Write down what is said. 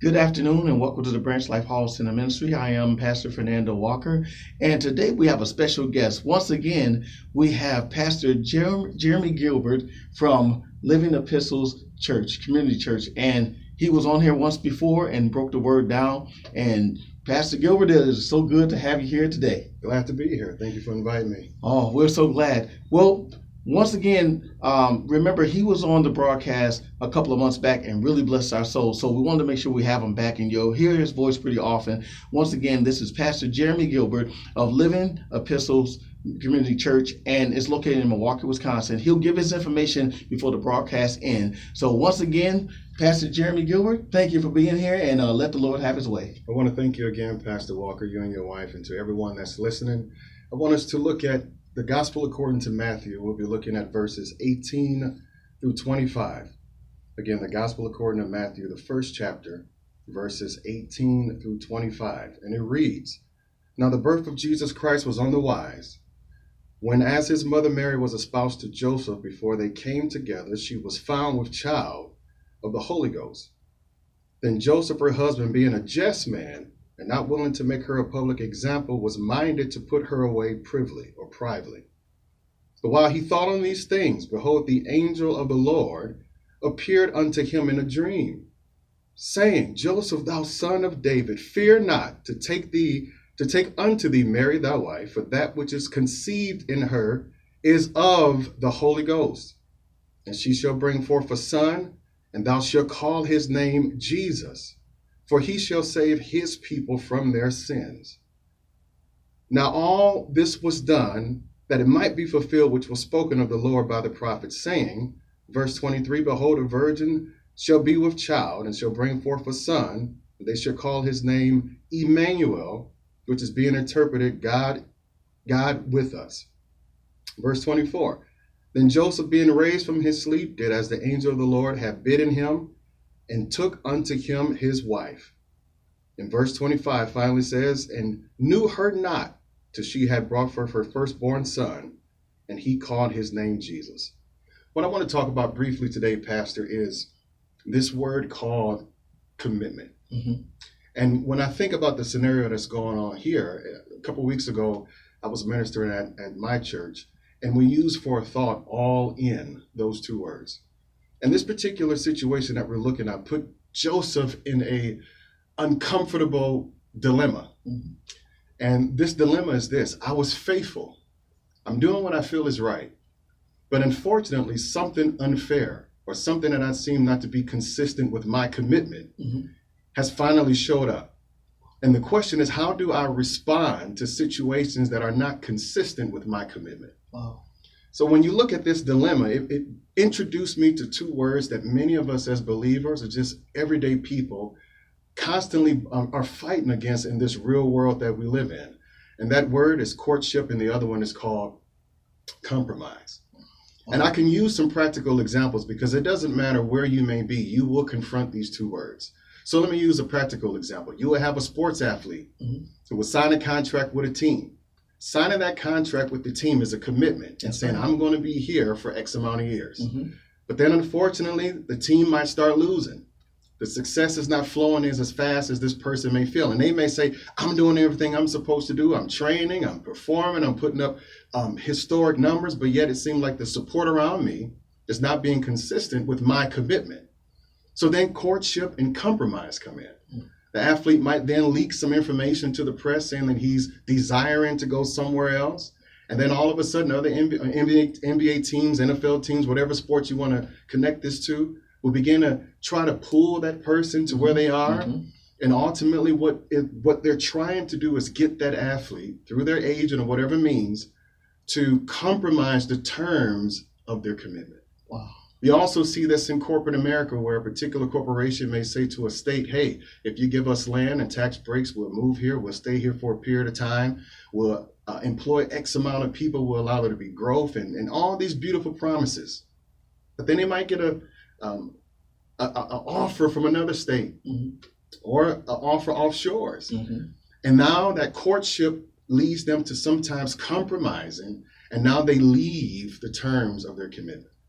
Good afternoon and welcome to the Branch Life Hall Center Ministry. I am Pastor Fernando Walker, and today we have a special guest. Once again, we have Pastor Jeremy Gilbert from Living Epistles Church, Community Church, and he was on here once before and broke the word down. And Pastor Gilbert, it is so good to have you here today. Glad to be here. Thank you for inviting me. Oh, we're so glad. Well, once again, remember he was on the broadcast a couple of months back and really blessed our souls. So we wanted to make sure we have him back and you'll hear his voice pretty often. Once again, this is Pastor Jeremy Gilbert of Living Epistles Community Church, and it's located in Milwaukee, Wisconsin. He'll give his information before the broadcast ends. So once again, Pastor Jeremy Gilbert, thank you for being here, and let the Lord have his way. I want to thank you again, Pastor Walker, you and your wife, and to everyone that's listening. I want us to look at the Gospel according to Matthew. We'll be looking at verses 18 through 25. Again, the Gospel according to Matthew, the first chapter, verses 18 through 25. And it reads, "Now the birth of Jesus Christ was on the wise. When as his mother Mary was espoused to Joseph, before they came together, she was found with child of the Holy Ghost. Then Joseph, her husband, being a just man, and not willing to make her a public example, was minded to put her away privily or privately. But while he thought on these things, behold, the angel of the Lord appeared unto him in a dream, saying, Joseph, thou son of David, fear not to take unto thee Mary thy wife, for that which is conceived in her is of the Holy Ghost. And she shall bring forth a son, and thou shalt call his name Jesus, for he shall save his people from their sins. Now all this was done, that it might be fulfilled which was spoken of the Lord by the prophet, saying," verse 23, "Behold, a virgin shall be with child, and shall bring forth a son, and they shall call his name Emmanuel," which is being interpreted, God with us. Verse 24, "Then Joseph, being raised from his sleep, did as the angel of the Lord had bidden him, and took unto him his wife." And verse 25 finally says, "And knew her not till she had brought forth her firstborn son, and he called his name Jesus." What I want to talk about briefly today, Pastor, is this word called commitment. Mm-hmm. And when I think about the scenario that's going on here, a couple of weeks ago, I was ministering at my church, and we used for a thought all in those two words. And this particular situation that we're looking at put Joseph in a uncomfortable dilemma. Mm-hmm. And this dilemma is this: I was faithful. I'm doing what I feel is right. But unfortunately, something unfair or something that I seem not to be consistent with my commitment Mm-hmm. has finally showed up. And the question is, how do I respond to situations that are not consistent with my commitment? Wow. So when you look at this dilemma, it introduced me to two words that many of us as believers or just everyday people constantly are fighting against in this real world that we live in. And that word is courtship, and the other one is called compromise. And I can use some practical examples because it doesn't matter where you may be, you will confront these two words. So let me use a practical example. You will have a sports athlete Mm-hmm. who will sign a contract with a team. Signing that contract with the team is a commitment and saying, I'm going to be here for X amount of years. Mm-hmm. But then unfortunately, the team might start losing. The success is not flowing as fast as this person may feel. And they may say, I'm doing everything I'm supposed to do. I'm training, I'm performing, I'm putting up historic numbers, but yet it seems like the support around me is not being consistent with my commitment. So then courtship and compromise come in. The athlete might then leak some information to the press saying that he's desiring to go somewhere else. And then all of a sudden, other NBA teams, NFL teams, whatever sports you want to connect this to, will begin to try to pull that person to where they are. Mm-hmm. And ultimately, what they're trying to do is get that athlete, through their age and whatever means, to compromise the terms of their commitment. Wow. We also see this in corporate America, where a particular corporation may say to a state, hey, if you give us land and tax breaks, we'll move here, we'll stay here for a period of time, we'll employ X amount of people, we'll allow there to be growth, and all these beautiful promises. But then they might get an offer from another state, mm-hmm. or an offer offshores. Mm-hmm. And now that courtship leads them to sometimes compromising, and now they leave the terms of their commitment.